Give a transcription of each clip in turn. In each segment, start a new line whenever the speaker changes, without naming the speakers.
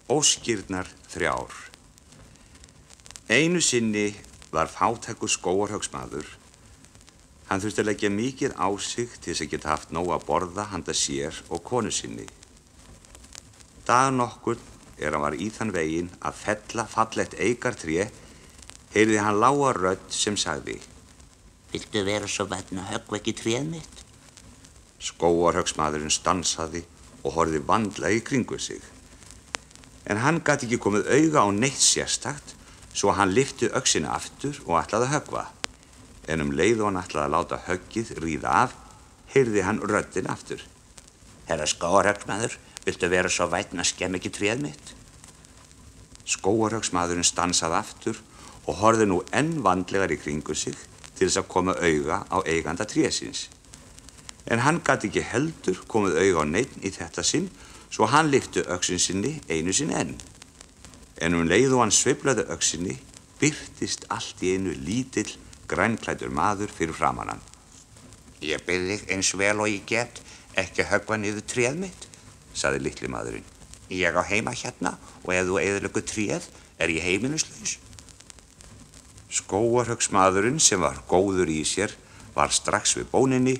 Óskirnar þrjár. Einu sinni var fátækur skógarhöggsmaður. Hann þurfti að leggja mikið á sig til þess að geta haft nóg að borða handa sér og konu sinni. Dag nokkurn hann var í þann veginn að fella fallegt eikartré, heyrði hann lága rödd sem sagði:
Viltu vera svo vænn að höggva ekki tréð mitt?
Skógarhöggsmaðurinn stansaði og horfði vandlega í kringu sig. En hann gat ekki komið auga á neitt sérstakt, svo hann lyfti öxina aftur og ætlaði að höggva. En leið og hann ætlaði að láta höggið ríða af, heyrði hann röddin aftur:
Herra skógarhöggsmaður, viltu vera svo vænn að skemma ekki tréð mitt?
Skógarhöggsmaðurinn stansaði aftur og horfði nú enn vandlegar í kringu sig til þess að koma auga á eiganda trésins. En hann gat ekki heldur komið auga á neinn í þetta sinn, svo hann lyfti öxin sinni einu sinni enn. En leið og hann sveiflaði öxinni, birtist allt í einu lítill, grænklæddur maður fyrir framan hann.
Ég bið þig eins vel og ég get ekki höggva niður tréð mitt,
sagði litli maðurinn.
Ég á heima hérna og ef þú eyðileggur tréð ég heimilislaus.
Skógarhöggsmaðurinn, sem var góður í sér, var strax við bóninni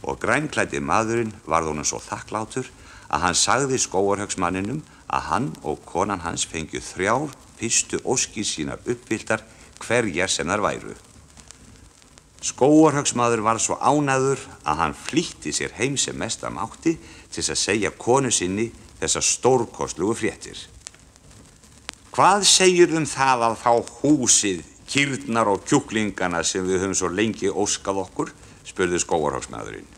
og grænklæddi maðurinn varð honum svo þakklátur að hann sagði skógarhöggsmanninum að hann og konan hans fengju 3 fyrstu óskir sínar uppfylltar hverjar sem þær væru. Skógarhöggsmaður var svo ánægður að hann flýtti sér heim sem mest mátti til þess að segja konu sinni þessar stórkostlugu fréttir. Hvað segirðu það að fá húsið, kýrnar og kjúklingana sem við höfum svo lengi óskað okkur? Spurði skógarhöggsmaðurinn.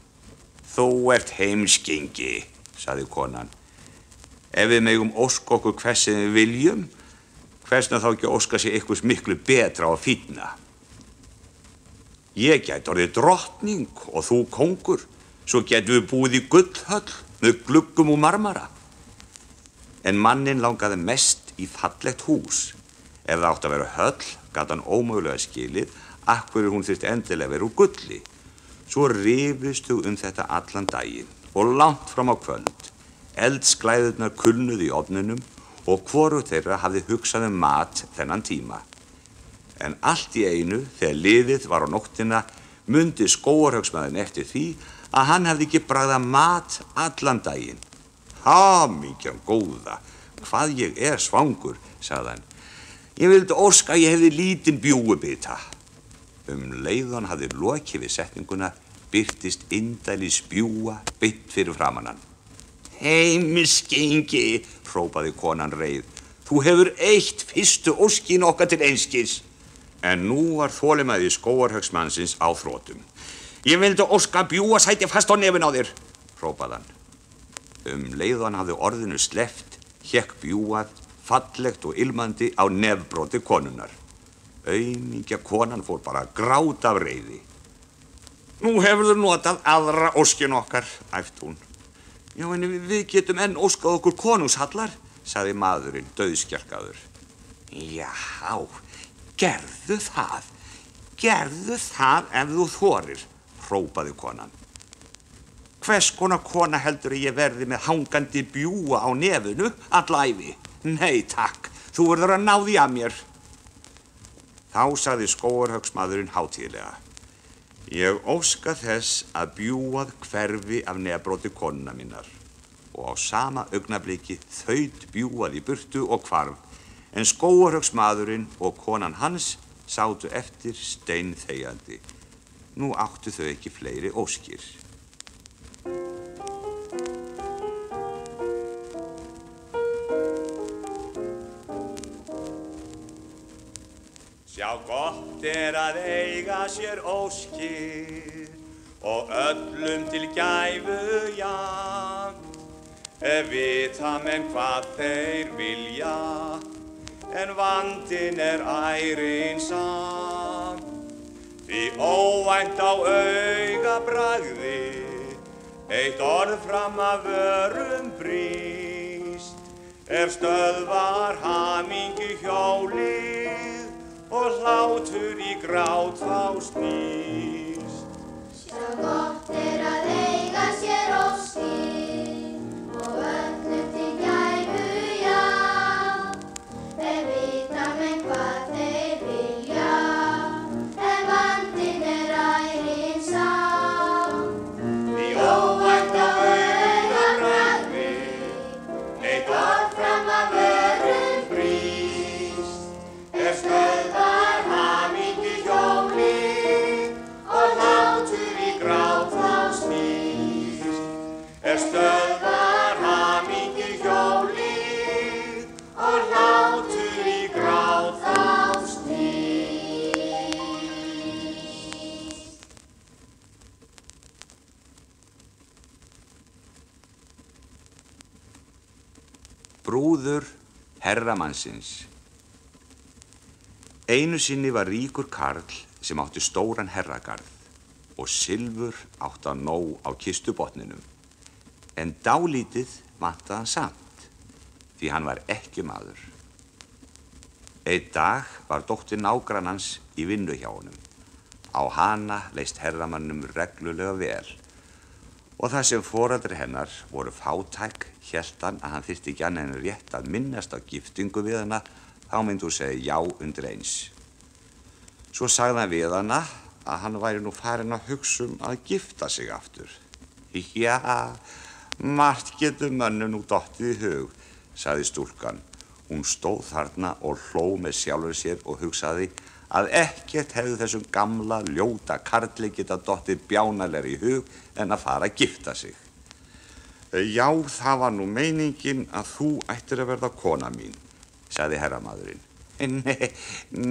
Þú ert heimskingi, sagði konan. Ef við megum óska okkur hvers sem við viljum, hversna þá ekki óska sér eitthvað miklu betra og fínna? Ég gæti orðið drottning og þú kóngur, svo getum við búið í gullhöll með gluggum úr marmara. En manninn langaði mest í fallegt hús. Ef það átti að vera höll, gat hann ómögulega skilið af hverju hún þyrfti endilega vera úr gulli. Svo rifust þau þetta allan daginn og langt fram á kvöld. Eldsklæðurnar kulnuðu í ofninum og hvorugt þeirra hafði hugsað mat þennan tíma. En allt í einu, þegar liðið var á nóttina, mundi skógarhöggsmaðurinn eftir því að hann hafði ekki bragðað mat allan daginn. Hamingjan góða, hvað ég svangur, sagði hann. Ég vildi óska að ég hefði lítinn bjúgubita. Leið og hann hafði lokið við setninguna, birtist indæli spjúga beint fyrir framan hann. Heimskingi, hrópaði konan reið. Þú hefur eitt fyrstu óskin okkar til einskis. En nú var þolinmæði skógarhöggsmannsins á þrotum. Ég vildi óska að bjúga sæti fast á nefin á þér, hrópaði hann. Leið og hann hafði orðinu sleppt, hékk bjúgað, fallegt og ilmandi á nefbroti konunnar. Aumingja konan fór bara að gráta af reiði. Nú hefurðu notað aðra óskin okkar, æpti hún. Já, en við getum enn óskað okkur konungshallar, sagði maðurinn dauðskjarkaður. Já, gerðu það. Gerðu það ef þú þorir, hrópaði konan. Hvers konar kona heldur ég verði með hangandi bjúga á nefinu alla ævi? Nei, takk, þú verður að ná því að mér. Þá sagði skógarhöggsmaðurinn hátíðlega. Ég óska þess að bjúgað hverfi af nefbroti konuna minnar. Og á sama augnabliki þaut bjúgað í burtu og hvarf, en skógarhöggsmaðurinn og konan hans sátu eftir steinþegjandi. Nú áttu þau ekki fleiri óskir. Sjá gott að eiga sér óskir og öllum til gæfu jafnt. Vita menn hvað þeir vilja, en vandinn ærinn samt. Því óvænt á augabragði eitt orð fram af vörum brýst, stöðvar hamingju hjólið og hlátur í grát þá snýst.
Sjá gott að eiga sér óskir og öllum til gæfu jafnt.
Brúður herramannsins. Einu sinni var ríkur karl sem átti stóran herragarð og silfur átti að nóg á kistubotninum. En dálítið vantaði hann samt, því hann var ekki maður. Einn dag var dóttir nágrannans í vinnu hjá honum. Á hana leist herramannum reglulega vel. Og þar sem foreldrar hennar voru fátæk, hélt hann að hann þyrfti ekki annað en rétt að minnast á giftingu við hana, þá myndi hún segja já undir eins. Svo sagði hann við hana að hann væri nú farinn að hugsa að gifta sig aftur. Já, margt getur mönnum nú dottið í hug, sagði stúlkan. Hún stóð þarna og hló með sjálfur sér og hugsaði að ekkert hefði þessum gamla, ljóta karli geta dottið bjánalegri í hug en að fara að gifta sig. Já, það var nú meiningin að þú ættir að verða kona mín, sagði herramadurinn.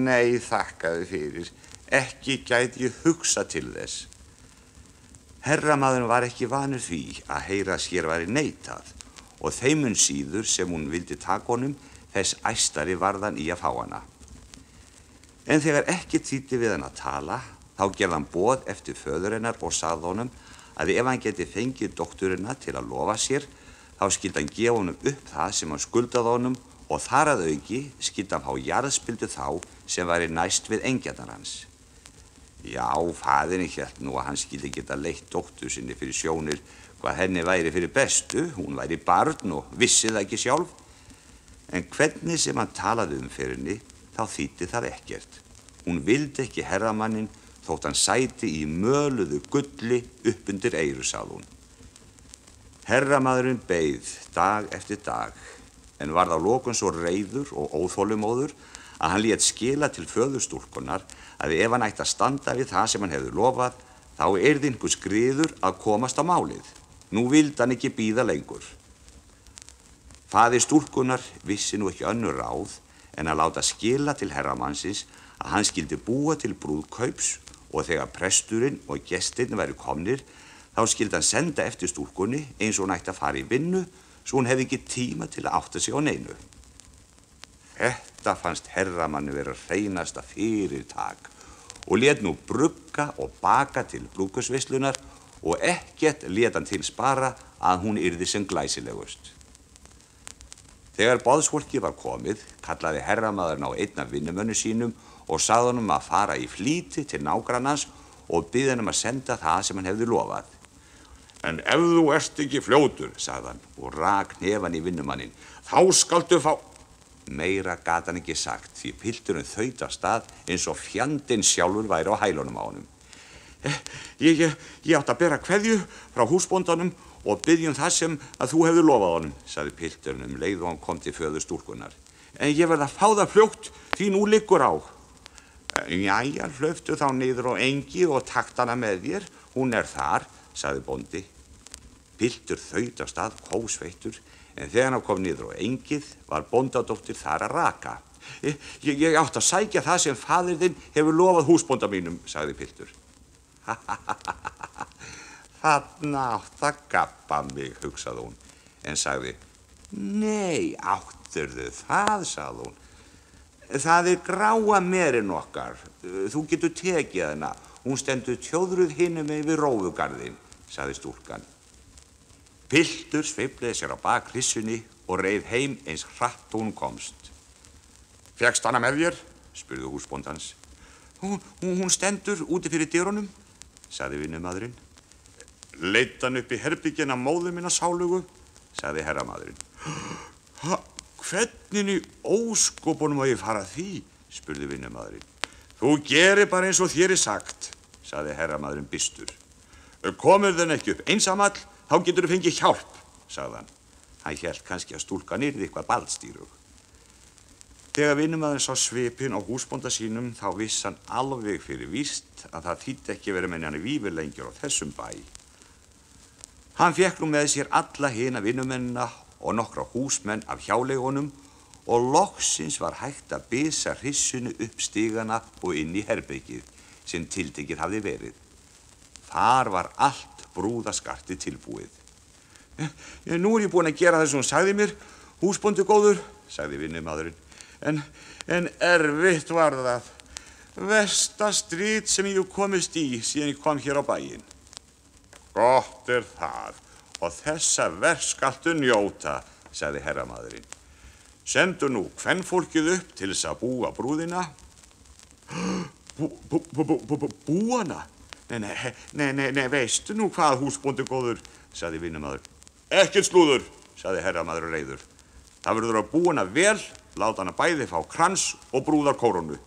Nei, þakkaði fyrir. Ekki gæti ég hugsa til þess. Herramadurinn var ekki vanur því að heyra sér væri neitað og þeim mun síður sem hún vildi taka honum, þess æstari varðan í að fá hana. En þegar ekki þýddi við hann að tala, þá gerði hann boð eftir föður hennar og sagði honum að ef hann geti fengið dótturina til að lofa sér, þá skyldi hann gefa honum upp það sem hann skuldaði honum og þar að auki skyldi hann fá jarðspildu þá sem væri næst við engjarnar hans. Já, faðirinn hélt nú að hann skyldi geta leitt dóttur sinni fyrir sjónir hvað henni væri fyrir bestu, hún væri barn og vissi það ekki sjálf. En hvernig sem hann talaði fyrir henni, þá þýddi það ekkert. Hún vildi ekki herramannin þótt hann sæti í möluðu gulli upp undir eyru, sagði hún. Herramadurinn beið dag eftir dag, en varð á lokum svo reiður og óþolumóður að hann lét skila til föðurstúlkunnar að ef hann ætti að standa við það sem hann hefði lofað, þá yrði einhver skriður að komast á málið. Nú vildi hann ekki bíða lengur. Faðir stúlkunnar vissi nú ekki önnur ráð en að láta skila til herramannsins að hann skyldi búa til brúðkaups og þegar presturinn og gestirnir væru komnir, þá skyldi hann senda eftir stúlkunni eins og hún ætti að fara í vinnu, svo hún hefði ekki tíma til að átta sig á neinu. Þetta fannst herramanni vera hreinasta fyrirtak og lét nú brugga og baka til brúðkaupsveislunar og ekkert lét hann til spara að hún yrði sem glæsilegust. Þegar boðsfólkið var komið, kallaði herramadurinn á einn af vinnumönnum sínum og sagði honum að fara í flýti til nágrannans og biðja hann að senda það sem hann hefði lofað. En ef þú ert ekki fljótur, sagði hann og rak hnefan í vinnumanninn, þá skaltu fá... Meira gat hann ekki sagt því pilturinn þaut af stað eins og fjandinn sjálfur væri á hælunum á honum. Ég átti að bera kveðju frá húsbóndanum og biðja það sem að þú hefði lofað honum, sagði pilturinn leið og hann kom til föður stúlkunnar. En ég verð að fá það fljótt því nú liggur á. Jæja, hlauptu þá niður á engi og takt hana með þér, hún er þar, sagði bóndi. Piltur þaut af stað kósveittur, en þegar hann kom niður á engið var bóndadóttir þar að raka. Ég átti að sækja það sem faðir þinn hefur lofað húsbónda mínum, sagði piltur. Þarna átt að gappa mig, hugsaði hún, en sagði, nei, áttirðu það, sagði hún. Það er gráa merin okkar, þú getur tekið hana, hún stendur tjóðruð hinum yfir rófugarðinn, sagði stúlkan. Piltur sveiflaði sér á bak hryssunni og reið heim eins hratt og hún komst. Fékkst hana með þér? Spurði húsbóndans. Hún stendur úti fyrir dyrunum, sagði vinnumadurinn. Leitt hann upp í herbyggina móður minna sálugu, sagði herramadurinn. Hvernig í óskopunum að ég fara því? Spurði vinnumadurinn. Þú gerir bara eins og þér er sagt, sagði herramadurinn byrstur. Komur þenn ekki upp einsamall, þá getur þú fengið hjálp, sagði hann. Hann hélt kannski að stúlkan yrði eitthvað baldstýrug. Þegar vinnumadurinn sá svipinn á húsbónda sínum, þá vissi hann alveg fyrir víst að það þýddi ekki verið með hann vífilengjur á þessum bæ. Hann fékk nú með sér alla hina vinnumennina og nokkra húsmenn af hjáleigunum og loksins var hægt að bisa hryssunni upp stigana og inn í herbergið sem tiltekið hafði verið. Þar var allt brúðaskartið tilbúið. Nú er ég búinn að gera það sem hún sagði mér Húsbóndi góður, sagði vinnumaðurinn, en erfitt var það. Versta stríð sem ég komist í síðan ég kom hér á bæinn. Gott það, og þessa verk skaltu njóta, sagði herramaðurinn. Sendu nú kvenfólkið upp til þess að búa brúðina. Búana? Nei, veistu nú hvað, húsbóndi góður, sagði vinnumaður. Ekkert slúður, sagði herramaður reiður. Það verður að búa hana vel, láta hana bæði fá krans og brúðarkórónu.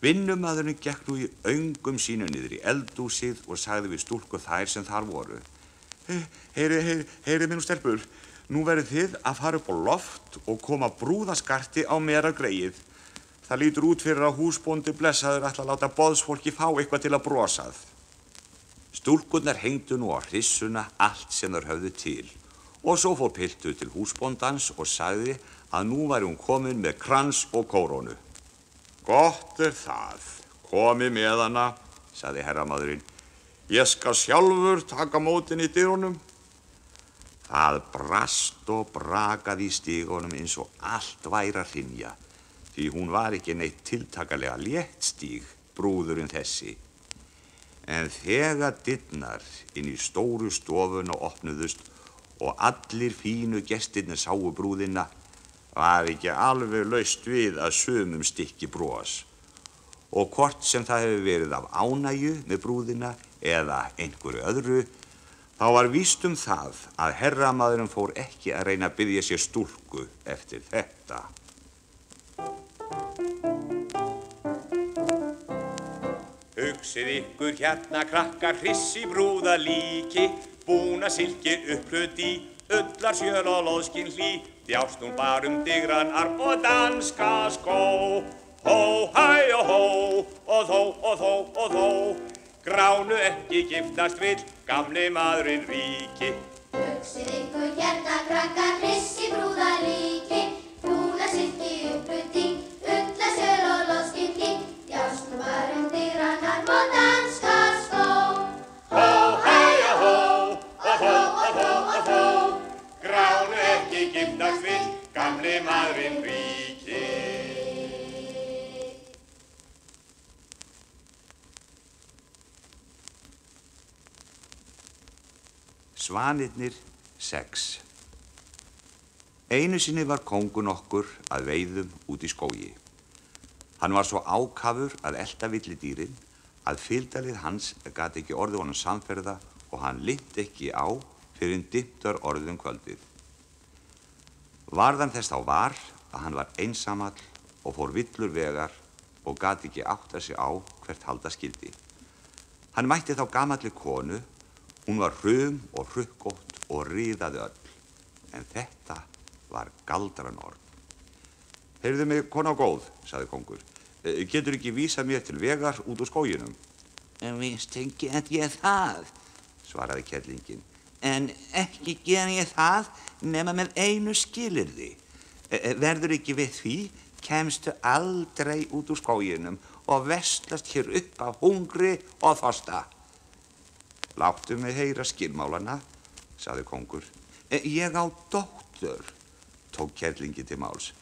Vinnumaðurinn gekk nú í öngum sínu niður í eldhúsið og sagði við stúlku þær sem þar voru. Heyrið mér nú stelpur, nú verðið þið að fara upp á loft og koma brúðaskarti á meira greið. Það lítur út fyrir að húsbóndi blessaður ætla að láta boðsfólki fá eitthvað til að brosað. Stúlkurnar hengdu nú á hrissuna allt sem þær höfðu til og svo fór piltur til húsbóndans og sagði að nú væri hún komin með krans og kórónu. Gott það, komið með hana, sagði herramaðurinn. Ég skal sjálfur taka mótin í dyrunum. Það brast og brakaði í stígunum eins og allt væri að hrynja, því hún var ekki neitt tiltakalega létt stíg, brúðurinn þessi. En þegar dyrnar inn í stóru stofuna opnuðust og allir fínu gestirnir sáu brúðina, var ekki alveg laust við að sumum stykki bros. Og hvort sem það hefur verið af ánægju með brúðina eða einhverju öðru, þá var víst það að herramaðurinn fór ekki að reyna að biðja sér stúlku eftir þetta. Hugsið ykkur hérna krakkar hrissi brúðalíki, búna silki upphlöð í, ullar sjöl og loðskinn hlý, þjást hún bar digran arm og danska skó. Hó, hæ og hó, og þó, og þó, og þó, gránu ekki giftast vill gamli maðurinn ríki.
Hugsið ykkur hérna krakkar hrissi brúðalíki, búna silki upphlöð í, ullar sjöl og loðskinn hlý, þjást hún bar digran arm og danska skó.
Hó, hæ og hó, og þó, og þó, og þó, gránu ekki giftast vill gamli maðurinn ríki. Svanirnir 6. Einu sinni var kóngur nokkur að veiðum út í skógi. Hann var svo ákafur að elta villidýrin að fylgdarlið hans gat ekki orðið honum samferða og hann linnti ekki á fyrr en dimmt var orðið kvöldið. Varðan þess þá var að hann var einsamall og fór villur vegar og gat ekki áttað sig á hvert halda skyldi. Hann mætti þá gamalli konu. Hún var hrum og hrukkótt og riðaði öll, en þetta var galdranorn. Heyrðu mig, kona góð, sagði kóngur. Getur ekki vísað mér til vegar út úr skóginum?
Víst get ég það,
svaraði kerlingin.
en ekki gera ég það nema með einu skilyrði. Verður ekki við því, kemstu aldrei út úr skóginum og veslast hér upp af hungri og þorsta.
Láttu mig heyra skilmálana, sagði kóngur.
Ég á dóttur,
tók kerlingi til máls,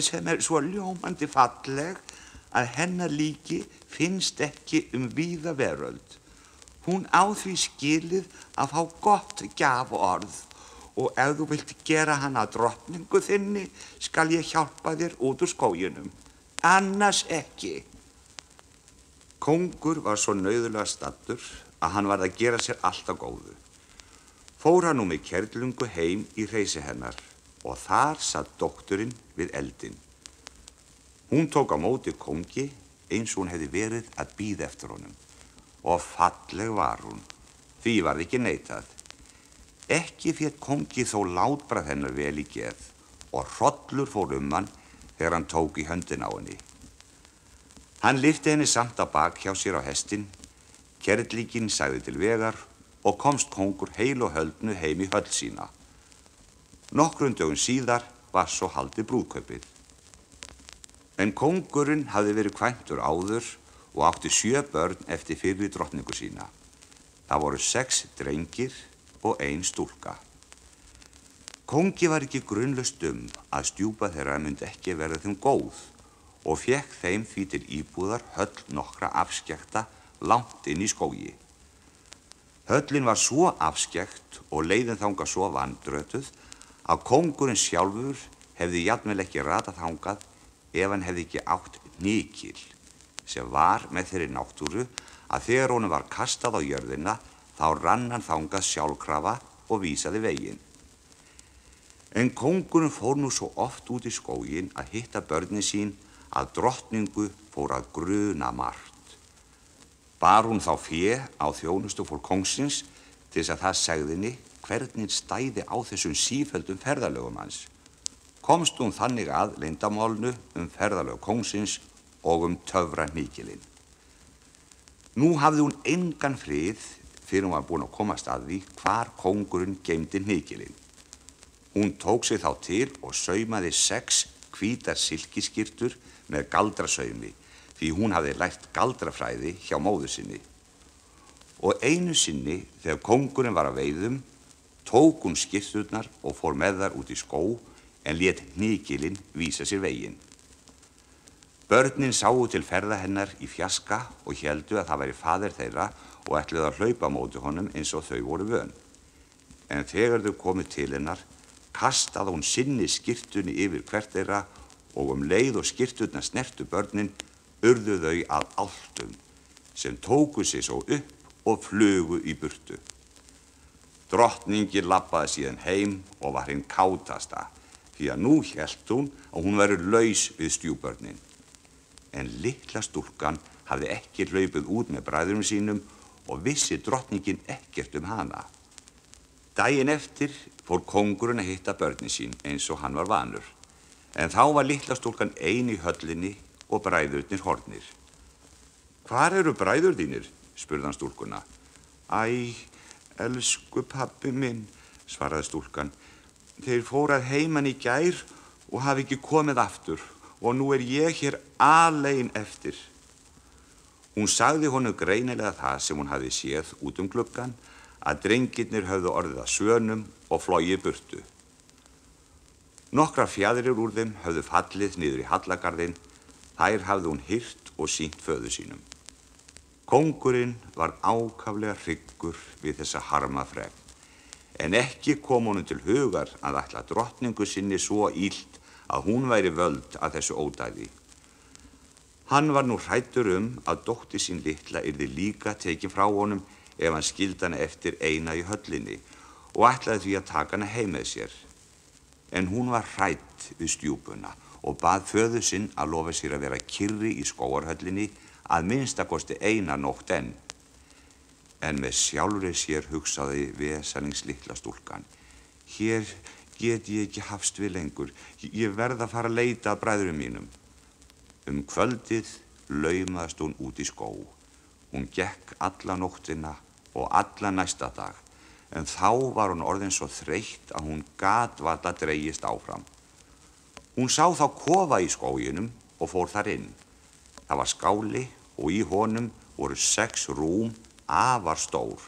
sem svo ljómandi falleg að hennar líki finnst ekki víða veröld. Hún á því skilið að fá gott gjaforð og ef þú vilt gera hana að drottningu þinni skal ég hjálpa þér út úr skóginum, annars ekki.
Kóngur var svo nauðulega staddur að hann varð að gera sér allt á góðu. Fór hann nú með kerlungu heim í hreysi hennar og þar satt dótturinn við eldinn. Hún tók á móti kóngi eins og hún hefði verið að bíða eftir honum og falleg var hún, því varð ekki neitað. Ekki fékk kóngi þó látbragð hennar vel í geð og hrollur fór hann þegar hann tók í höndina á henni. Hann lyfti henni samt á bak hjá sér á hestinn. Kerlingin sagði til vegar og komst kóngur heil og höldnu heim í höll sína. Nokkrum dögum síðar var svo haldið brúðkaupið. En kóngurinn hafði verið kvæntur áður og átti 7 börn eftir fyrri drottningu sína. Það voru 6 drengir og 1 stúlka.
Kóngi var ekki grunlaust að stjúpa þeirra myndi ekki verða þeim góð og fékk þeim því til íbúðar höll nokkra afskekta langt inn í skógi. Höllin var svo afskekt og leiðin þangað svo vandrötuð að kóngurinn sjálfur hefði jafnvel ekki ratað þangað ef hann hefði ekki átt hnykil, sem var með þeirri náttúru að þegar honum var kastað á jörðina þá rann hann þangað sjálfkrafa og vísaði veginn. En kóngurinn fór nú svo oft út í skóginn að hitta börnin sín að drottningu fór að gruna margt. Bar hún þá fé á þjónustufólk kóngsins til þess að það segði henni hvernig stæði á þessum sífelldum ferðalögum hans. Komst hún þannig að leyndamálinu ferðalög kóngsins og töfrahnykilinn. Nú hafði hún engan frið fyrir hún var búin að komast að því hvar kóngurinn geymdi hnykilinn. Hún tók sig þá til og saumaði 6 hvítar silkiskyrtur með galdrasaumi, því hún hafði lært galdrafræði hjá móður sinni. Og einu sinni, þegar kóngurinn var að veiðum, tók hún skyrturnar og fór með þar út í skó en lét hnykilinn vísa sér veginn. Börnin sáu til ferða hennar í fjaska og héldu að það væri faðir þeirra og ætluðu að hlaupa á móti honum eins og þau voru vön. En þegar þau komu til hennar, kastaði hún sinni skyrtunni yfir hvert þeirra og leið og skyrturnar snertu börnin, urðu þau að álftum, sem tóku sig svo upp og flugu í burtu. Drottningin labbaði síðan heim og var hinn kátasta, því að nú hélt hún að hún væri laus við stjúbörnin. En litla stúlkan hafði ekki hlaupið út með bræðrum sínum og vissi drottningin ekkert hana. Daginn eftir fór kóngurinn að hitta börnin sín eins og hann var vanur, en þá var litla stúlkan ein í höllinni og bræðurnir horfnir. Hvar eru bræður þínir? Spurði hann stúlkuna. Æ, elsku pabbi minn, svaraði stúlkan. Þeir fóru að heiman í gær og hafi ekki komið aftur og nú ég hér alein eftir. Hún sagði honum greinilega það sem hún hafði séð út gluggann, að drengirnir höfðu orðið að svönum og flogið burtu. Nokkrar fjaðrir úr þeim höfðu fallið niður í hallagarðinn, þær hafði hún hirt og sýnt föður sínum. Kóngurinn var ákaflega hryggur við þessa harmafregn, en ekki kom honum til hugar að ætla drottningu sinni svo illt að hún væri völd að þessu ódæði. Hann var nú hræddur að dóttir sín litla yrði líka tekin frá honum ef hann skildi hana eftir eina í höllinni og ætlaði því að taka hana heim með sér. En hún var hrædd við stjúpuna og bað föður sinn að lofa sér að vera kyrri í skógarhöllinni að minnstakosti eina nótt enn. En með sjálfri sér hugsaði vesalings litla stúlkan. Hér get ég ekki hafst við lengur, ég verð að fara að leita að bræðrum mínum. Kvöldið laumaðist hún út í skó. Hún gekk alla nóttina og alla næsta dag, en þá var hún orðin svo þreytt að hún gat varla dregist áfram. Hún sá þá kofa í skóginum og fór þar inn. Það var skáli og í honum voru 6 rúm, afar stór.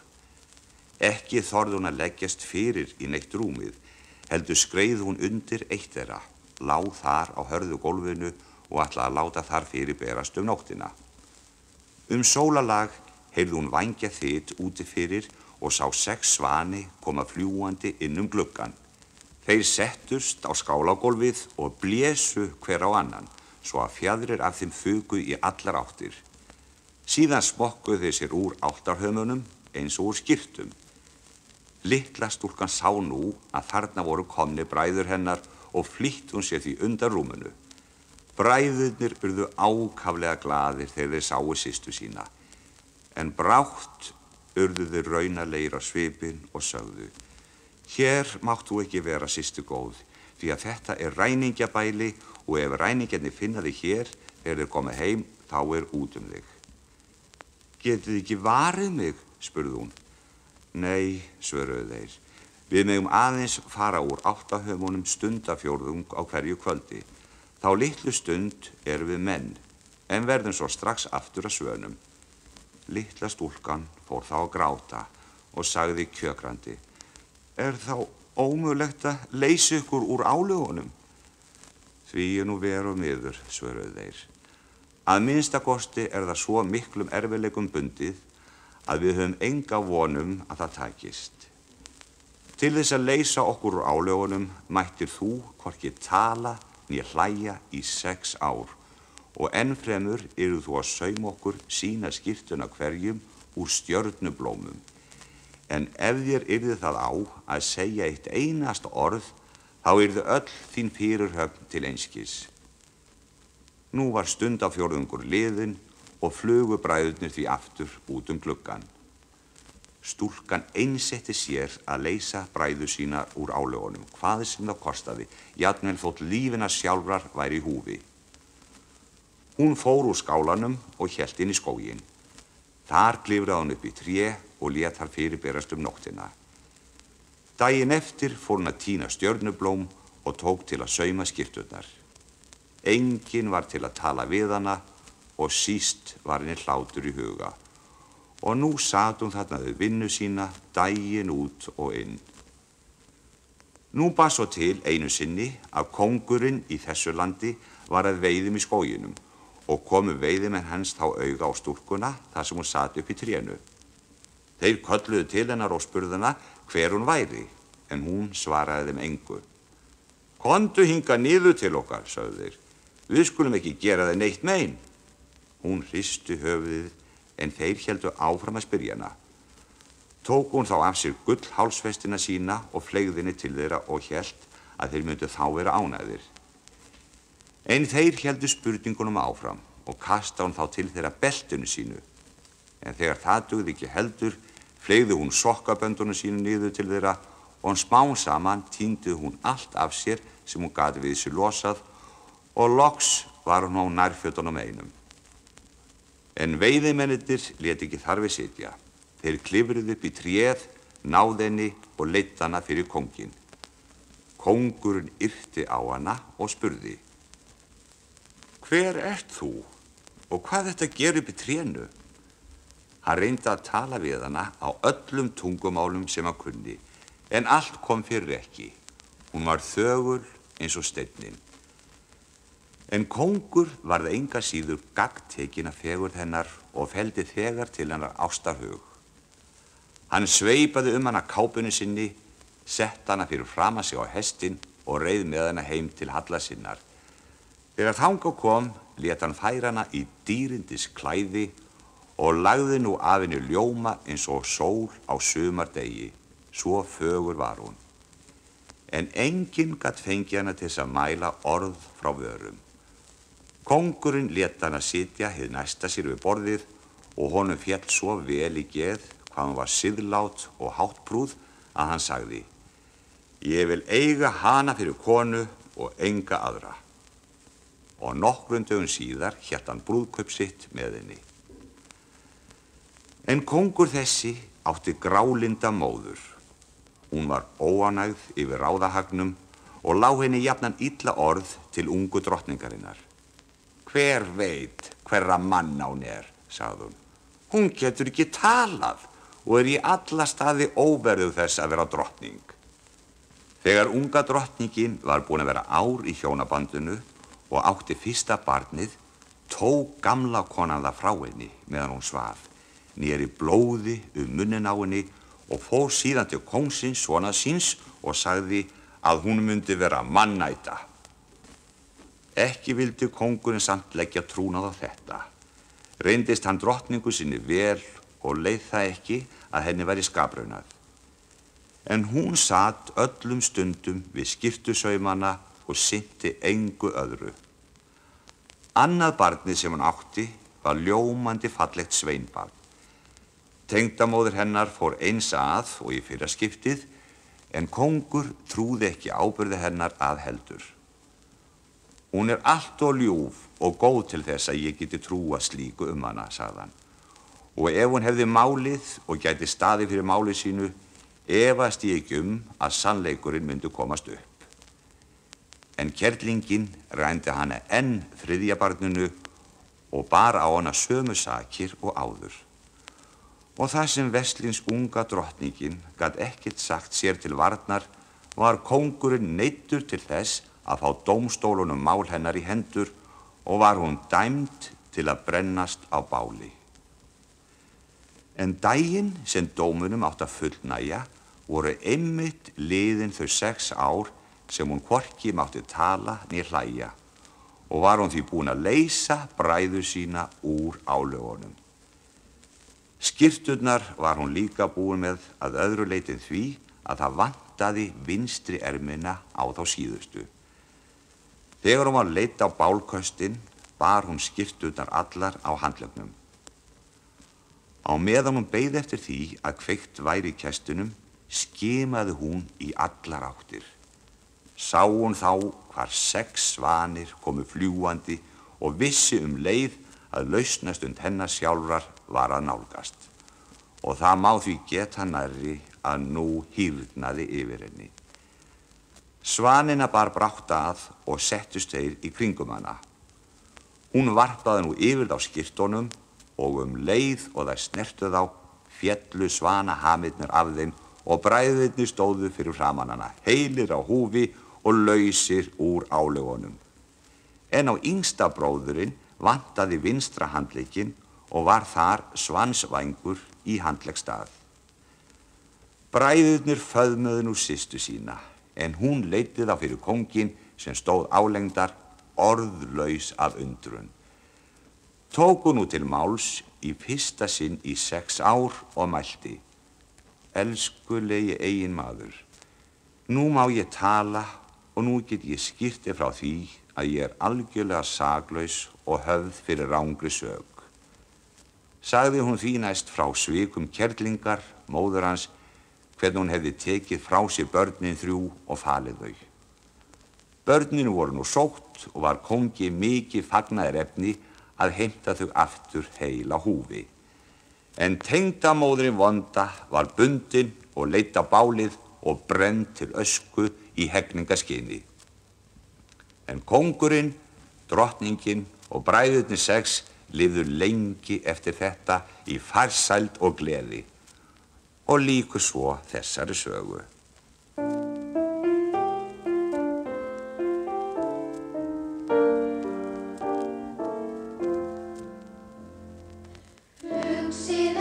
Ekki þorði hún að leggjast fyrir í neitt rúmið, heldur skreið hún undir eitt þeirra, lá þar á hörðu gólfinu og ætlaði að láta þar fyrir berast nóttina. Sólarlag heyrði hún vængja þyt úti fyrir og sá 6 svani koma fljúandi inn gluggann. Þeir settust á skálagólfið og blésu hver á annan, svo að fjaðrir af þeim fuku í allar áttir. Síðan smokkuðu þeir sér úr áltarhömunum eins og úr skyrtum. Litla stúlkan sá nú að þarna voru komni bræður hennar og flýtti hún sér því undan rúminu. Bræðurnir urðu ákaflega glaðir þegar þeir sáu systur sína, en brátt urðu þeir raunalegir á svipinn og sögðu: Hér mátt þú ekki vera, systur góð, því að þetta ræningjabæli og ef ræningjarnir finna þig hér þegar þeir koma heim, þá út þig. Getið þið ekki varið mig? Spurði hún. Nei, svöruðu þeir. Við megum aðeins fara úr álftahömunum stundafjórðung á hverju kvöldi. Þá litlu stund erum við menn, en verðum svo strax aftur að svönum. Litla stúlkan fór þá að gráta og sagði kjökrandi: Er þá ómögulegt að leysa ykkur úr álögunum. Því ég nú ver og miður, svöruðu þeir. Að minnstakosti það svo miklum erfiðleikum bundið að við höfum enga vonum að það takist. Til þess að leysa okkur úr álögunum mættir þú hvorki tala né hlæja í 6 ár og ennfremur yrðu þú að sauma okkur sína skyrtuna hverjum úr stjörnublómum. En ef þér yrði það á að segja eitt einasta orð, þá yrði öll þín fyrirhöfn til einskis. Nú var stundafjórðungur liðinn og flugu bræðurnir því aftur út gluggann. Stúlkan einsetti sér að leysa bræður sína úr álögunum, hvað sem það kostaði, jafnvel þótt lífina sjálfrar væri í húfi. Hún fór úr skálanum og hélt inn í skóginn. Þar klifraði hún upp í tré og lét þar fyrirberast nóttina. Daginn eftir fór hún að tína stjörnublóm og tók til að sauma skyrturnar. Enginn var til að tala við hana og síst var henni hlátur í huga. Og nú sat hún þarna við vinnu sína daginn út og inn. Nú bar svo til einu sinni að kóngurinn í þessu landi var að veiðum í skóginum og komu veiðimenn hans þá auga á stúlkuna þar sem hún sat upp í trénu. Þeir kölluðu til hennar og spurðu hana hver hún væri, en hún svaraði þeim engu. Komdu hingað niður til okkar, sögðu þeir. Við skulum ekki gera þeir neitt mein. Hún hristi höfuðið, en þeir héldu áfram að spyrja hana. Tók hún þá af sér gullhálsfestina sína og fleygði henni til þeirra og hélt að þeir myndu þá vera ánægðir. En þeir héldu spurningunum áfram og kasta hún þá til þeirra beltinu sínu. En þegar það dugði ekki heldur, fleygði hún sokkaböndunum sínu niður til þeirra og smám saman tíndi hún allt af sér sem hún gat við sig losað og loks var hún á nærfötunum einum. En veiðimennirnir lét ekki þar við sitja. Þeir klifruðu upp í tréð, náðu henni og leiddu hana fyrir kónginn. Kóngurinn yrti á hana og spurði: Hver ert þú og hvað þetta gerir upp í trénu? Hann reyndi að tala við hana á öllum tungumálum sem hann kunni, en allt kom fyrir ekki. Hún var þögul eins og steinninn. En kóngur varð enga síður gagntekin af fegurð hennar og feldi þegar til hennar ástarhug. Hann sveipaði hana kápunni sinni, sett hana fyrir framan sig á hestinn og reið með hana heim til halla sinnar. Þegar þangað kom, lét hann færa hana í dýrindis klæði og lagði nú af henni ljóma eins og sól á sumardegi. Svo fögur var hún. En enginn gat fengið hana til þess að mæla orð frá vörum. Kóngurinn lét hana sitja hið næsta sér við borðið og honum féll svo vel í geð hvað hún var siðlát og háttprúð að hann sagði: Ég vil eiga hana fyrir konu og enga aðra. Og nokkrum dögum síðar hélt hann brúðkaup sitt með henni. En kóngur þessi átti grálinda móður. Hún var óánægð yfir ráðahagnum og lá henni jafnan illa orð til ungu drottningarinnar. Hver veit hverra mann hún sagði hún. Hún getur ekki talað og í alla staði óverðug þess að vera drottning. Þegar unga drottningin var búin að vera ár í hjónabandinu og átti fyrsta barnið, tók gamla konan það frá henni meðan hún svaf, nýri blóði munnin á henni og fór síðan til kóngsins sonar síns og sagði að hún myndi vera mannæta. Ekki vildi kóngurinn samt leggja trúnað á þetta. Reyndist hann drottningu sinni vel og leið það ekki að henni væri skapraunað. En hún sat öllum stundum við skyrtusaumana og sinnti engu öðru. Annað barnið sem hún átti var ljómandi fallegt sveinbarn. Tengdamóðir hennar fór eins að og í fyrra skiptið, en kóngur trúði ekki ábyrgð hennar að heldur. Hún allt og ljúf og góð til þess að ég geti trúa slíku hana, sagði hann. Og ef hún hefði málið og gæti staðið fyrir málið sínu, efast ég ekki að sannleikurinn myndi komast upp. En kerlingin rændi hana enn þriðja barninu og bar á hana sömu sakir og áður. Og það sem vestlins unga drottningin gat ekkert sagt sér til varnar var kóngurinn neyddur til þess að fá dómstólunum mál hennar í hendur og var hún dæmd til að brennast á báli. En daginn sem dómunum átt að fullnægja voru einmitt liðin þau 6 ár sem hún hvorki mátti tala né hlæja og var hún því búin að leysa bræður sína úr álögunum. Skyrturnar var hún líka búin með að öðru leyti því að það vantaði vinstri ermina á þá síðustu. Þegar hún var leidd á bálköstin bar hún skyrturnar allar á handleggnum. Á meðan hún beið eftir því að kveikt væri í kestunum skimaði hún í allar áttir. Sá hún þá hvar 6 svanir komu fljúandi og vissi leið að lausnastund hennar sjálfrar var að nálgast. Og það má því geta nærri að nú hýrnaði yfir henni. Svanina bar brátt að og settust þeir í kringum hana. Hún varpaði nú yfir þá skyrtunum og leið og þær snertu þá féllu svanahamirnir af þeim og bræðurnir stóðu fyrir framan hana, heilir á húfi og lausir úr álögunum. En á yngsta bróðurinn vantaði vinstra handlegginn og var þar svansvængur í handleggsstað. Bræðurnir föðmuðu nú systur sína, en hún leiddi þá fyrir kónginn sem stóð álengdar, orðlaus af undrun. Tóku nú til máls í fyrsta sinn í 6 ár og mælti: Elskulegi eigin maður, nú má ég tala og nú get ég skýrt þér frá því að ég algjörlega saklaus og höfð fyrir rangri sök. Sagði hún því næst frá svikum kerlingar, móður hans, hvernig hún hefði tekið frá sér börnin 3 og falið þau. Börnin voru nú sótt og var kóngi mikið fagnaðarefni að heimta þau aftur heil á húfi. En tengdamóðirin vonda var bundin og leidd á bálið og brennd til ösku í hegningaskyni. En kóngurinn, drottningin og bræðurnir 6 lifðu lengi eftir þetta í farsæld og gleði. Og lýkur svo þessari sögu.
Hugsið